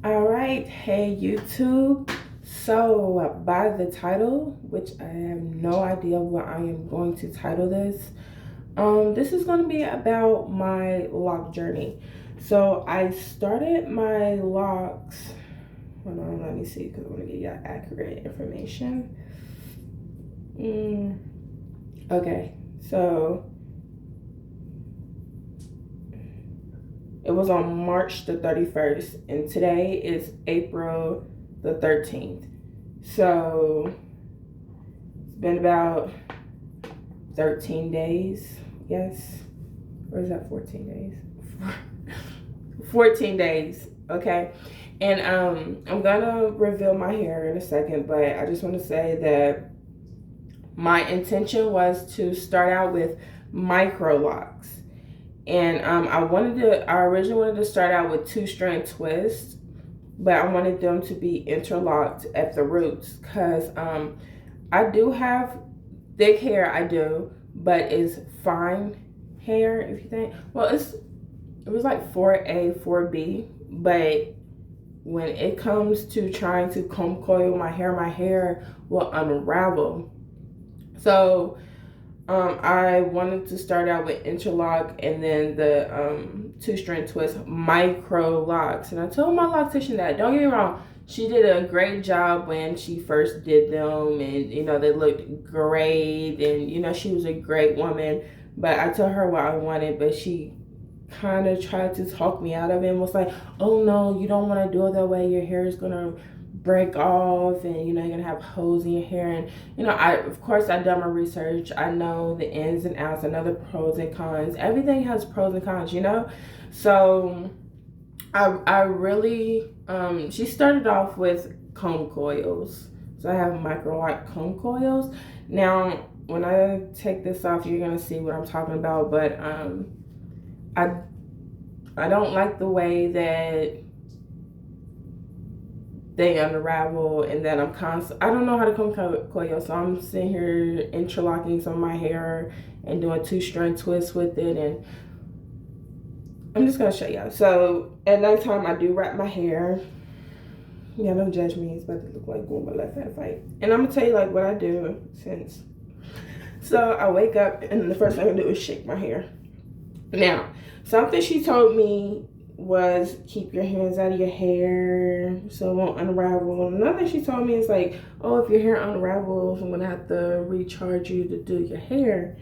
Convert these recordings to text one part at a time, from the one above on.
All right, hey YouTube. So, by the title, which I have no idea what I am going to title this, this is going to be about my lock journey. So, I started my locks. Hold on, let me see because I want to get you accurate information. Okay, so it was on March the 31st, and today is April the 13th. So it's been about 13 days, yes. Or is that 14 days? 14 days, okay. And I'm gonna reveal my hair in a second, but I just want to say that my intention was to start out with Microlocs. And I originally wanted to start out with 2-strand twists, but I wanted them to be interlocked at the roots because I do have thick hair, I do, but it's fine hair, if you think. Well, it was like 4A, 4B, but when it comes to trying to comb coil my hair will unravel. So I wanted to start out with interlock and then the 2-strand twist micro locks. And I told my loctician that, don't get me wrong, she did a great job when she first did them, and you know they looked great, and you know she was a great woman. But I told her what I wanted, but she kind of tried to talk me out of it and was like, oh no, you don't want to do it that way, your hair is gonna break off, and you know you're gonna have holes in your hair. And you know, of course I done my research, I know the ins and outs, I know the pros and cons, everything has pros and cons, you know. So I really she started off with comb coils. So I have Microloc comb coils. Now when I take this off, you're gonna see what I'm talking about, but I don't like the way that they unravel, and then I don't know how to comb coil, so I'm sitting here interlocking some of my hair and doing 2-strand twists with it, and I'm just gonna show y'all. So at nighttime I do wrap my hair. Yeah, don't judge me, it's about to look like going my left hand fight. And I'm gonna tell you like what I do since. So I wake up and the first thing I do is shake my hair. Now, something she told me was keep your hands out of your hair so it won't unravel. Another thing she told me is like, oh, if your hair unravels, I'm gonna have to recharge you to do your hair.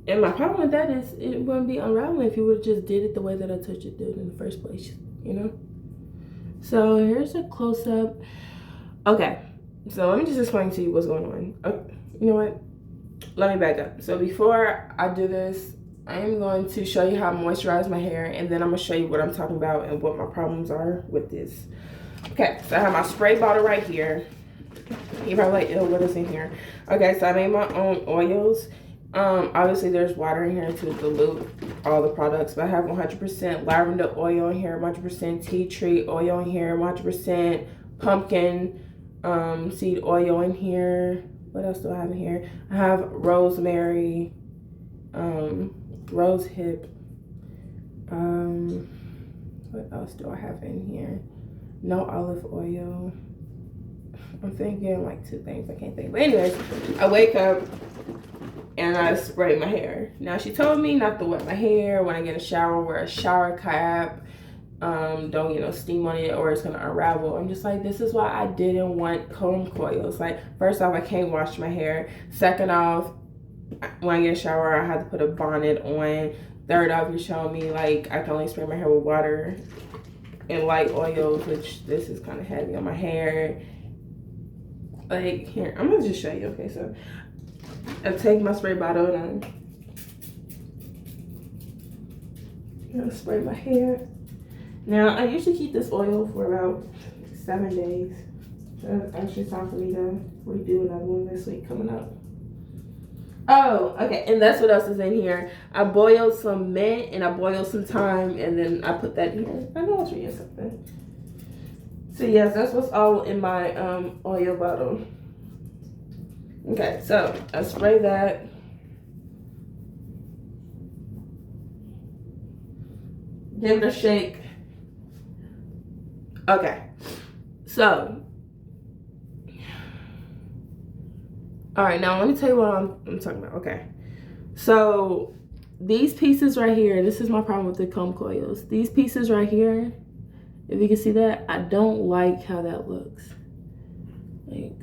And my problem with that is it wouldn't be unraveling if you would have just did it the way that I told you to do it in the first place, you know? So here's a close-up. Okay, so let me just explain to you what's going on. Okay, you know what? Let me back up. So before I do this, I am going to show you how I moisturize my hair, and then I'm going to show you what I'm talking about and what my problems are with this. Okay, so I have my spray bottle right here. You're probably like, ew, what is in here? Okay, so I made my own oils. Obviously there's water in here to dilute all the products, but I have 100% lavender oil in here, 100% tea tree oil in here, 100% pumpkin seed oil in here. What else do I have in here? I have rosemary, rose hip. What else do I have in here? No olive oil. I'm thinking like 2 things I can't think. But anyways, I wake up and I spray my hair. Now she told me not to wet my hair when I get a shower, wear a shower cap. Don't get no steam on it or it's gonna unravel. I'm just like, this is why I didn't want comb coils. Like, first off, I can't wash my hair. Second off, when I get a shower, I have to put a bonnet on. Third off, you're showing me like I can only spray my hair with water and light oils, which this is kind of heavy on my hair. Like, here, I'm gonna just show you. Okay, so I take my spray bottle and I'm gonna spray my hair. Now, I usually keep this oil for about 7 days. So it's actually time for me to redo another one this week coming up. Oh, okay, and that's what else is in here. I boiled some mint and I boiled some thyme, and then I put that in here. I know I was reading something. So yes, that's what's all in my oil bottle. Okay, so I spray that. Give it a shake. Okay, so all right, now let me tell you what I'm talking about. Okay, so these pieces right here, this is my problem with the comb coils. These pieces right here, if you can see that, I don't like how that looks. Like,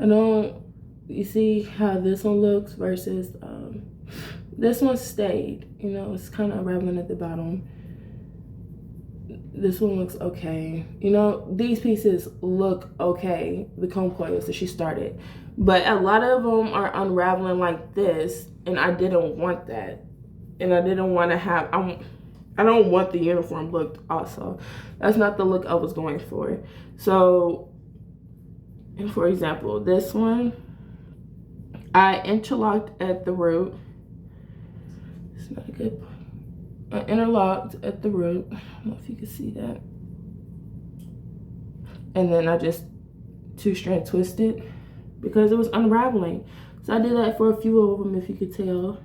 I don't, you see how this one looks versus this one stayed, you know, it's kind of unraveling at the bottom. This one looks okay. You know, these pieces look okay, the comb coils that she started. But a lot of them are unraveling like this, and I didn't want that. And I didn't want to have, I don't want the uniform look also. That's not the look I was going for. So, for example, this one, I interlocked at the root. It's not a good point. I interlocked at the root. I don't know if you can see that. And then I just 2-strand twisted because it was unraveling. So I did that for a few of them, if you could tell,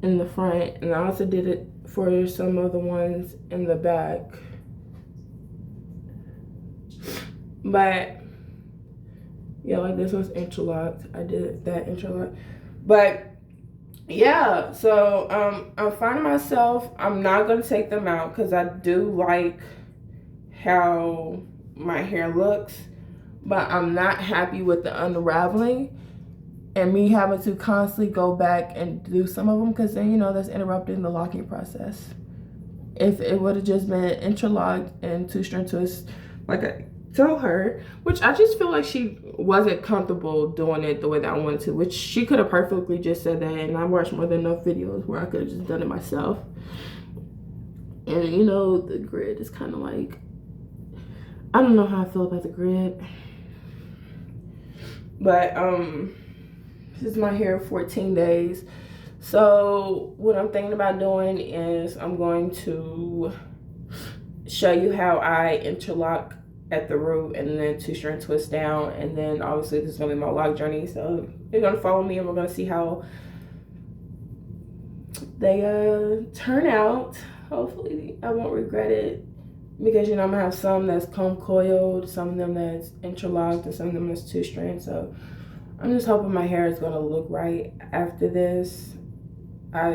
in the front. And I also did it for some of the ones in the back. But yeah, like this one's interlocked. I did that interlock. But yeah, so I'm finding myself, I'm not going to take them out because I do like how my hair looks, but I'm not happy with the unraveling and me having to constantly go back and do some of them, because then, you know, that's interrupting the locking process. If it would have just been interlocked and 2-strand twist, like I told her, which I just feel like she wasn't comfortable doing it the way that I wanted to, which she could have perfectly just said that, and I watched more than enough videos where I could have just done it myself. And you know, the grid is kind of like, I don't know how I feel about the grid, but this is my hair 14 days. So what I'm thinking about doing is I'm going to show you how I interlock at the root and then 2-strand twist down, and then obviously this is gonna be my lock journey, so you're gonna follow me and we're gonna see how they turn out. Hopefully I won't regret it, because you know I'm gonna have some that's comb coiled, some of them that's interlocked, and some of them that's 2-strand. So I'm just hoping my hair is gonna look right after this. I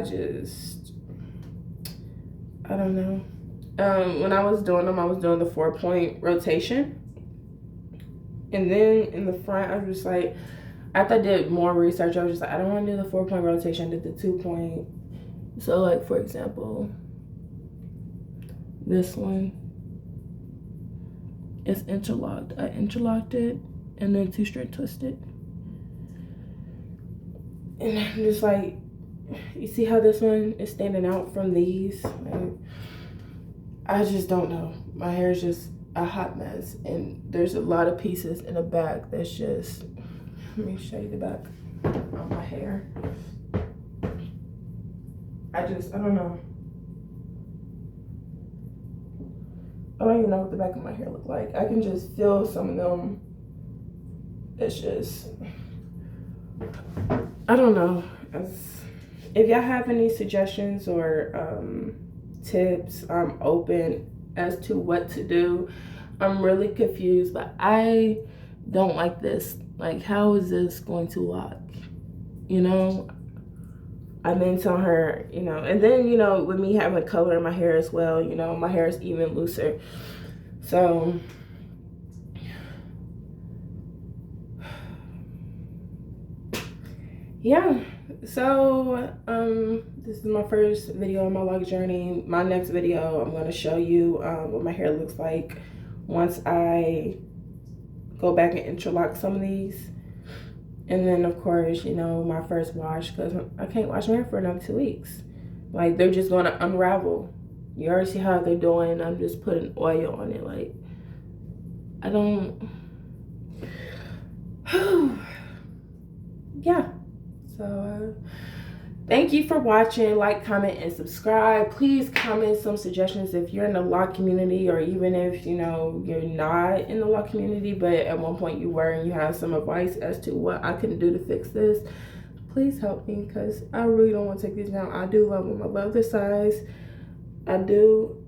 don't know. When I was doing them, I was doing the 4-point rotation. And then in the front, I was just like, after I did more research, I was just like, I don't want to do the 4-point rotation, I did the 2-point. So like, for example, this one is interlocked. I interlocked it and then 2-strand twisted. And I'm just like, you see how this one is standing out from these? Like, I just don't know. My hair is just a hot mess, and there's a lot of pieces in the back that's just, let me show you the back of my hair. I don't know. I don't even know what the back of my hair look like. I can just feel some of them. It's just, I don't know. If y'all have any suggestions or tips, I'm open as to what to do. I'm really confused, but I don't like this. Like, how is this going to lock? You know, I've been telling her, you know, and then, you know, with me having color in my hair as well, you know, my hair is even looser. So yeah, so this is my first video on my lock journey. My next video, I'm going to show you what my hair looks like once I go back and interlock some of these. And then of course, you know, my first wash, because I can't wash my hair for another 2 weeks. Like, they're just going to unravel. You already see how they're doing. I'm just putting oil on it. Like, I don't, yeah. So thank you for watching. Like, comment, and subscribe. Please comment some suggestions if you're in the lock community, or even if, you know, you're not in the lock community, but at one point you were and you have some advice as to what I can do to fix this. Please help me, because I really don't want to take these down. I do love them. I love the size. I do.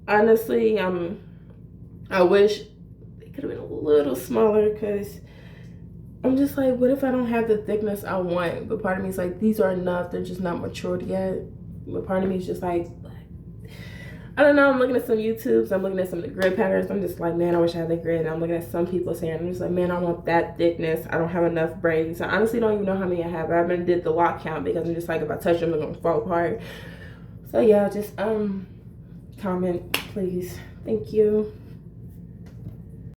Honestly, I wish it could have been a little smaller because I'm just like, what if I don't have the thickness I want? But part of me is like, these are enough. They're just not matured yet. But part of me is just like, I don't know. I'm looking at some YouTubes. I'm looking at some of the grid patterns. I'm just like, man, I wish I had the grid. And I'm looking at some people saying, I'm just like, man, I want that thickness. I don't have enough braids. I honestly don't even know how many I have. I haven't did the lock count because I'm just like, if I touch them, they're gonna fall apart. So yeah, just comment, please. Thank you.